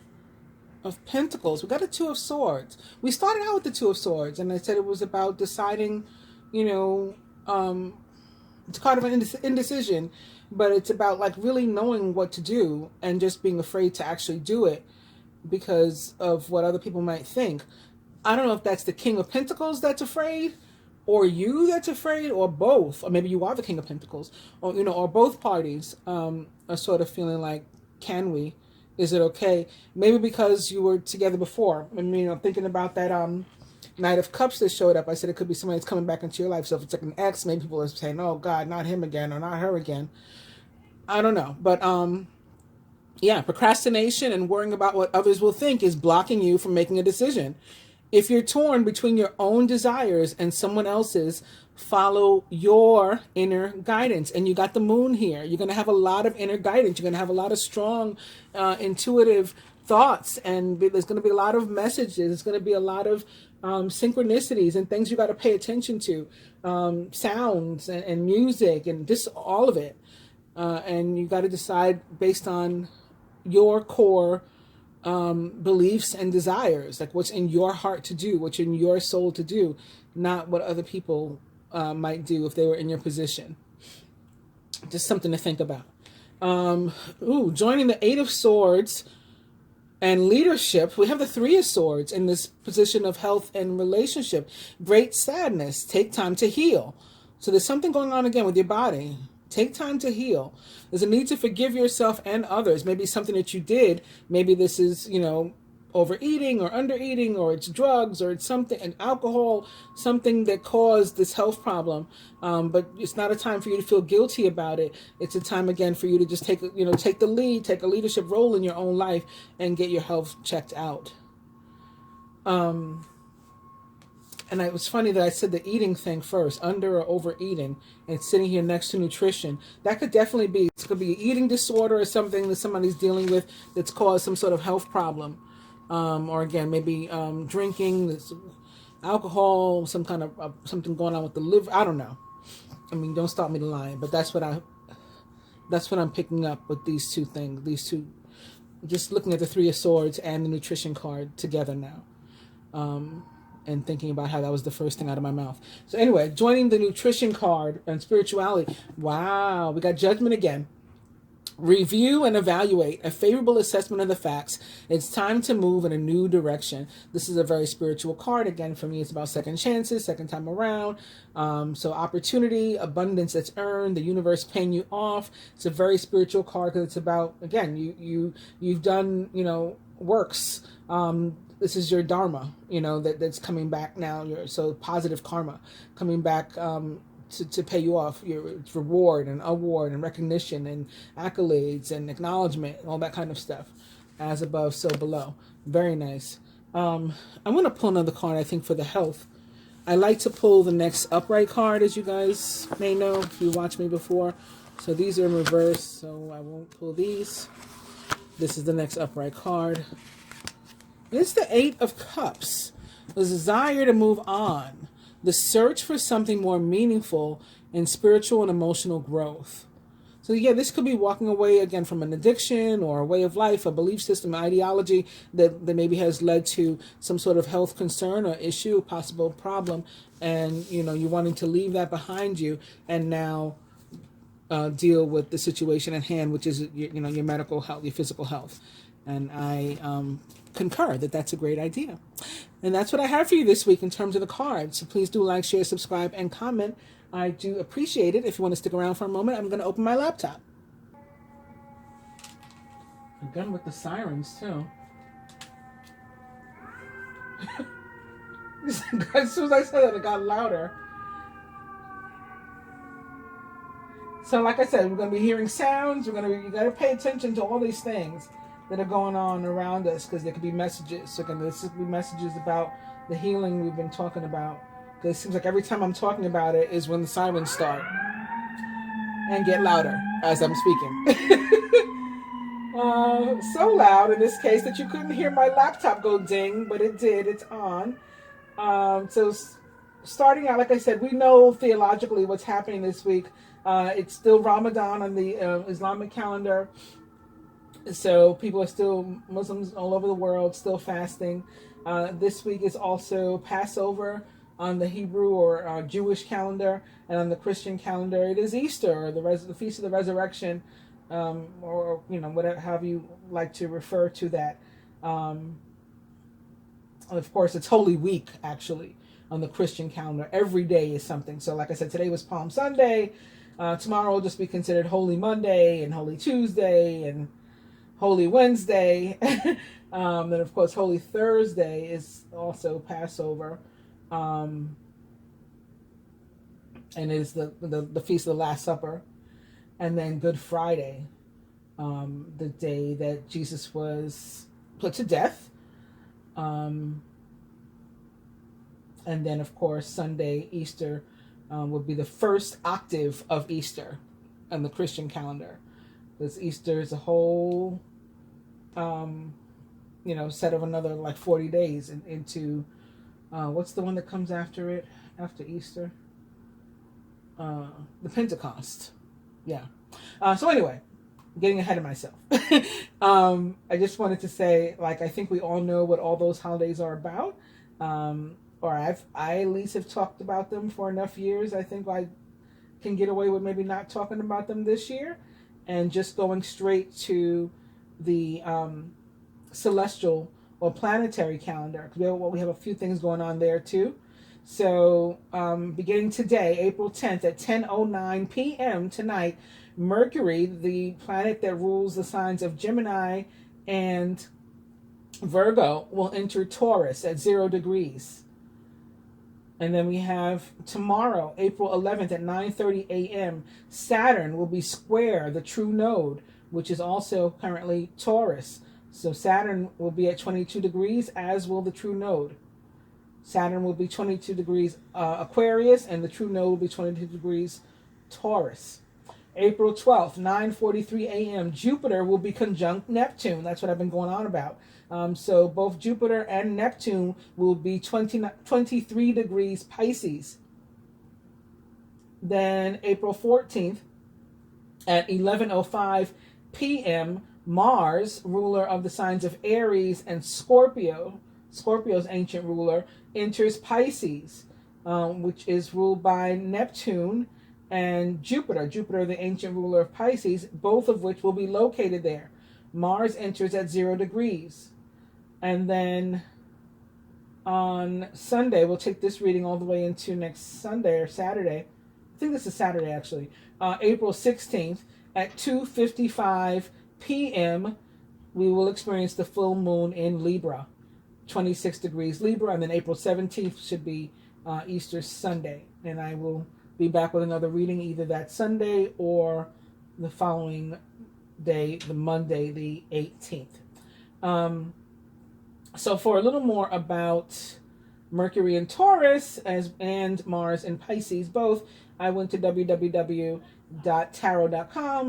[SPEAKER 1] of Pentacles. We got a Two of Swords. We started out with the Two of Swords, and I said it was about deciding, it's kind of an indecision, but it's about like really knowing what to do and just being afraid to actually do it because of what other people might think. I don't know if that's the King of Pentacles that's afraid, or you that's afraid, or both, or maybe you are the King of Pentacles, or or both parties are sort of feeling like, can we? Is it okay? Maybe because you were together before. I mean, I'm thinking about that Knight of Cups that showed up. I said it could be somebody that's coming back into your life. So if it's like an ex, maybe people are saying, oh God, not him again, or not her again. I don't know. But yeah, procrastination and worrying about what others will think is blocking you from making a decision. If you're torn between your own desires and someone else's, follow your inner guidance. And you got the moon here. You're going to have a lot of inner guidance. You're going to have a lot of strong, intuitive thoughts. And there's going to be a lot of messages. There's going to be a lot of synchronicities and things you got to pay attention to. Sounds and music and just all of it. And you got to decide based on your core beliefs and desires, like what's in your heart to do, what's in your soul to do, not what other people might do if they were in your position. Just something to think about. Joining the Eight of Swords and leadership, we have the Three of Swords in this position of health and relationship. Great sadness. Take time to heal. So there's something going on again with your body. Take time to heal. There's a need to forgive yourself and others. Maybe something that you did. Maybe this is, overeating or undereating, or it's drugs, or it's something, and alcohol, something that caused this health problem. But it's not a time for you to feel guilty about it. It's a time again for you to just take the lead, take a leadership role in your own life and get your health checked out. And it was funny that I said the eating thing first, under or overeating, and sitting here next to nutrition. That could definitely be, it could be an eating disorder or something that somebody's dealing with that's caused some sort of health problem. Or again, maybe drinking, alcohol, some kind of something going on with the liver. I don't know. I mean, don't stop me to lying, but that's what I'm picking up with these two things. These two, just looking at the Three of Swords and the nutrition card together now. And thinking about how that was the first thing out of my mouth. So anyway, joining the nutrition card and spirituality. Wow, we got Judgment again. Review and evaluate a favorable assessment of the facts. It's time to move in a new direction. This is a very spiritual card. Again, for me, it's about second chances, second time around. So opportunity, abundance that's earned, the universe paying you off. It's a very spiritual card because it's about, again, you've done, works. This is your dharma, that's coming back now. So positive karma coming back to pay you off. Your reward and award and recognition and accolades and acknowledgement and all that kind of stuff. As above, so below. Very nice. I'm going to pull another card, I think, for the health. I like to pull the next upright card, as you guys may know if you watched me before. So these are in reverse, so I won't pull these. This is the next upright card. It's the Eight of Cups. The desire to move on. The search for something more meaningful in spiritual and emotional growth. So yeah, this could be walking away again from an addiction or a way of life, a belief system, ideology that maybe has led to some sort of health concern or issue, possible problem. And, you're wanting to leave that behind you and now deal with the situation at hand, which is, your medical health, your physical health. And I concur that that's a great idea. And that's what I have for you this week in terms of the cards. So please do like, share, subscribe, and comment. I do appreciate it. If you want to stick around for a moment, I'm going to open my laptop. Again with the sirens, too. As soon as I said that, it got louder. So like I said, we're going to be hearing sounds. You got to pay attention to all these things that are going on around us, because there could be messages. So this could be messages about the healing we've been talking about. Because it seems like every time I'm talking about it is when the sirens start and get louder as I'm speaking. So loud in this case that you couldn't hear my laptop go ding, but it did. It's on. So starting out, like I said, we know theologically what's happening this week. It's still Ramadan on the Islamic calendar. So people are still, Muslims all over the world, still fasting. This week is also Passover on the Hebrew or Jewish calendar, and on the Christian calendar, it is Easter, or the Feast of the Resurrection, or whatever, however you like to refer to that. Of course, it's Holy Week, actually, on the Christian calendar. Every day is something. So like I said, today was Palm Sunday. Tomorrow will just be considered Holy Monday and Holy Tuesday and Holy Wednesday. Then, of course, Holy Thursday is also Passover. And is the Feast of the Last Supper. And then Good Friday, the day that Jesus was put to death. And then, of course, Sunday, Easter, would be the first octave of Easter on the Christian calendar. Because Easter is a whole, set of another like 40 days into, what's the one that comes after it, after Easter? The Pentecost. Yeah. So anyway, getting ahead of myself. I just wanted to say, like, I think we all know what all those holidays are about. Or I at least have talked about them for enough years. I think I can get away with maybe not talking about them this year and just going straight to the celestial or planetary calendar. Because we have a few things going on there too. So beginning today, April 10th at 10:09 p.m. tonight, Mercury, the planet that rules the signs of Gemini and Virgo, will enter Taurus at 0 degrees. And then we have tomorrow, April 11th at 9:30 a.m., Saturn will be square the true node, which is also currently Taurus. So Saturn will be at 22 degrees, as will the true node. Saturn will be 22 degrees Aquarius, and the true node will be 22 degrees Taurus. April 12th, 9:43 a.m., Jupiter will be conjunct Neptune. That's what I've been going on about. So both Jupiter and Neptune will be 23 degrees Pisces. Then April 14th at 11:05 p.m., Mars, ruler of the signs of Aries and Scorpio, Scorpio's ancient ruler, enters Pisces, which is ruled by Neptune and Jupiter, the ancient ruler of Pisces, both of which will be located there. Mars enters at 0 degrees. And then on Sunday, we'll take this reading all the way into next Sunday or Saturday. I think this is Saturday, actually. April 16th at 2:55 p.m., we will experience the full moon in Libra, 26 degrees Libra. And then April 17th should be Easter Sunday. And I will be back with another reading either that Sunday or the following day, the Monday, the 18th. So for a little more about Mercury in Taurus and Mars in Pisces both, I went to www.tarot.com.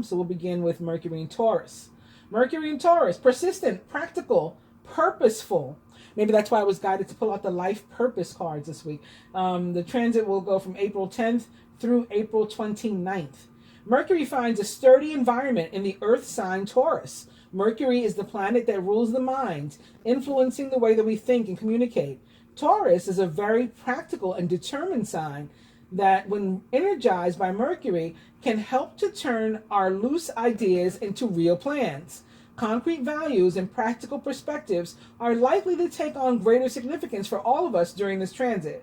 [SPEAKER 1] So we'll begin with Mercury in Taurus. Mercury in Taurus, persistent, practical, purposeful. Maybe that's why I was guided to pull out the life purpose cards this week. The transit will go from April 10th through April 29th. Mercury finds a sturdy environment in the earth sign Taurus. Mercury is the planet that rules the mind, influencing the way that we think and communicate. Taurus is a very practical and determined sign that, when energized by Mercury, can help to turn our loose ideas into real plans. Concrete values and practical perspectives are likely to take on greater significance for all of us during this transit.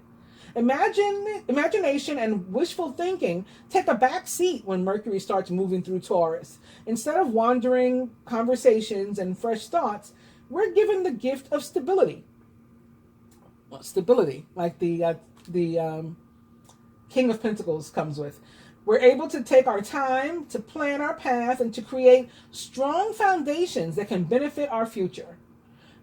[SPEAKER 1] Imagination and wishful thinking take a back seat when Mercury starts moving through Taurus. Instead of wandering conversations and fresh thoughts, we're given the gift of stability. Well, stability, like the King of Pentacles comes with. We're able to take our time to plan our path and to create strong foundations that can benefit our future.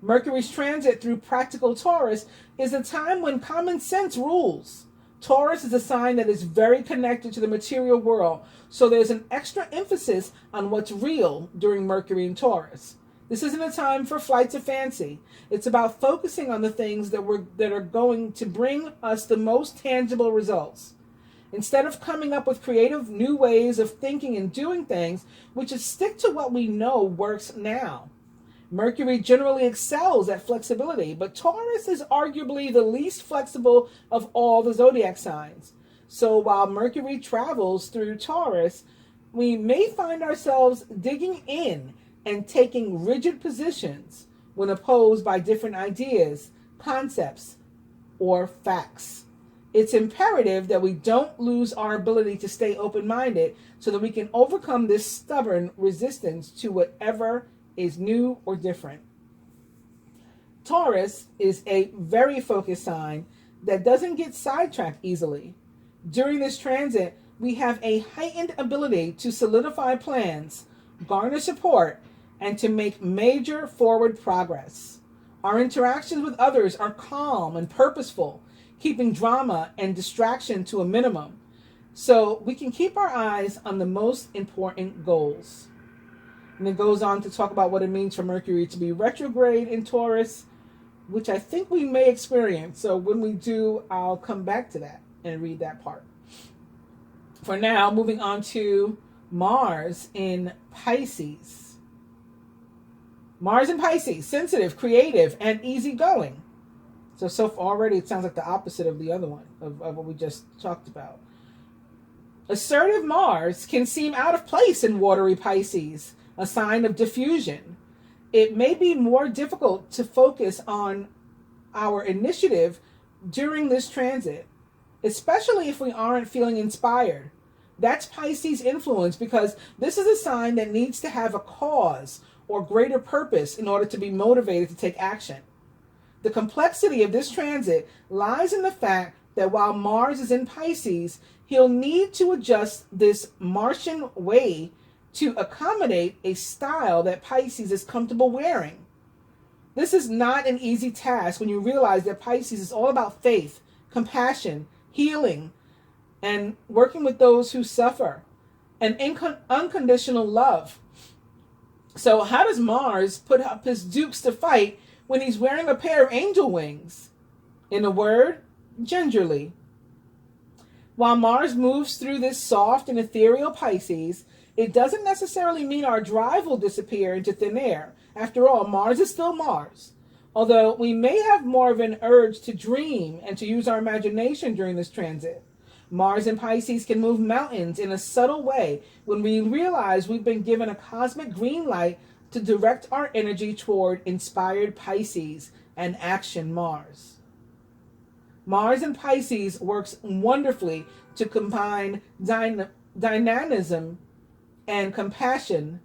[SPEAKER 1] Mercury's transit through practical Taurus is a time when common sense rules. Taurus is a sign that is very connected to the material world, so there's an extra emphasis on what's real during Mercury in Taurus. This isn't a time for flights of fancy. It's about focusing on the things that are going to bring us the most tangible results. Instead of coming up with creative new ways of thinking and doing things, we should stick to what we know works now. Mercury generally excels at flexibility, but Taurus is arguably the least flexible of all the zodiac signs. So while Mercury travels through Taurus, we may find ourselves digging in and taking rigid positions when opposed by different ideas, concepts, or facts. It's imperative that we don't lose our ability to stay open-minded so that we can overcome this stubborn resistance to whatever is new or different. Taurus is a very focused sign that doesn't get sidetracked easily. During this transit, we have a heightened ability to solidify plans, garner support, and to make major forward progress. Our interactions with others are calm and purposeful, keeping drama and distraction to a minimum, so we can keep our eyes on the most important goals. And it goes on to talk about what it means for Mercury to be retrograde in Taurus, which I think we may experience. So when we do, I'll come back to that and read that part. For now, moving on to Mars in Pisces. Mars in Pisces, sensitive, creative, and easygoing. So far already it sounds like the opposite of the other one, of what we just talked about. Assertive Mars can seem out of place in watery Pisces, a sign of diffusion. It may be more difficult to focus on our initiative during this transit, especially if we aren't feeling inspired. That's Pisces influence, because this is a sign that needs to have a cause or greater purpose in order to be motivated to take action. The complexity of this transit lies in the fact that while Mars is in Pisces, he'll need to adjust this Martian way to accommodate a style that Pisces is comfortable wearing. This is not an easy task when you realize that Pisces is all about faith, compassion, healing, and working with those who suffer, and unconditional love. So how does Mars put up his dukes to fight when he's wearing a pair of angel wings? In a word, gingerly. While Mars moves through this soft and ethereal Pisces, it doesn't necessarily mean our drive will disappear into thin air. After all, Mars is still Mars. Although we may have more of an urge to dream and to use our imagination during this transit. Mars in Pisces can move mountains in a subtle way when we realize we've been given a cosmic green light to direct our energy toward inspired Pisces and action Mars. Mars in Pisces works wonderfully to combine dynamism and compassion.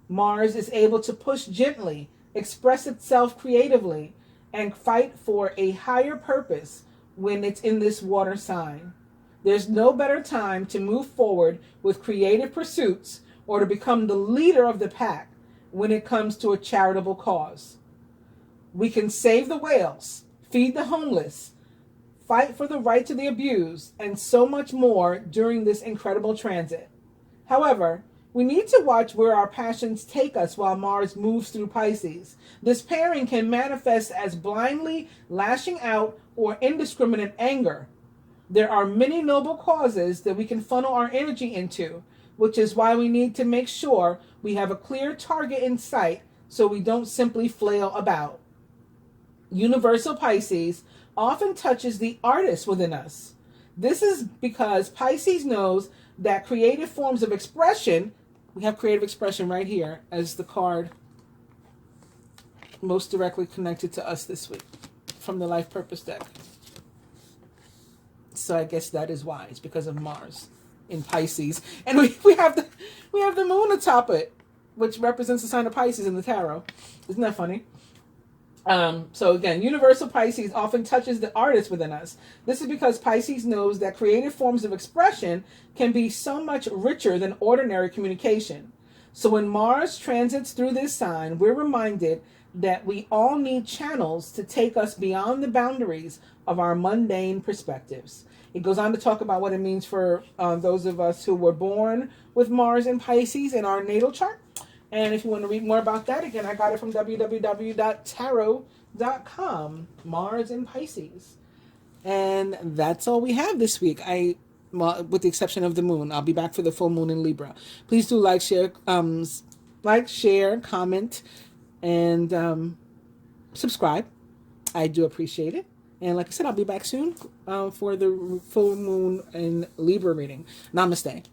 [SPEAKER 1] Mars is able to push gently, express itself creatively, and fight for a higher purpose when it's in this water sign. There's no better time to move forward with creative pursuits or to become the leader of the pack when it comes to a charitable cause. We can save the whales, feed the homeless, fight for the rights of the abused, and so much more during this incredible transit. However, we need to watch where our passions take us while Mars moves through Pisces. This pairing can manifest as blindly lashing out or indiscriminate anger. There are many noble causes that we can funnel our energy into, which is why we need to make sure we have a clear target in sight so we don't simply flail about. Universal Pisces often touches the artist within us. This is because Pisces knows that creative forms of expression, we have creative expression right here as the card most directly connected to us this week from the Life Purpose deck. So I guess that is why. It's because of Mars in Pisces. And we have the moon atop it, which represents the sign of Pisces in the tarot. Isn't that funny? So again, Universal Pisces often touches the artist within us. This is because Pisces knows that creative forms of expression can be so much richer than ordinary communication. So when Mars transits through this sign, we're reminded that we all need channels to take us beyond the boundaries of our mundane perspectives. It goes on to talk about what it means for those of us who were born with Mars in Pisces in our natal chart. And if you want to read more about that, again, I got it from www.tarot.com, Mars in Pisces. And that's all we have this week. I well, with the exception of the moon. I'll be back for the full moon in Libra. Please do like, share, comment, and subscribe. I do appreciate it. And like I said, I'll be back soon for the full moon in Libra reading. Namaste.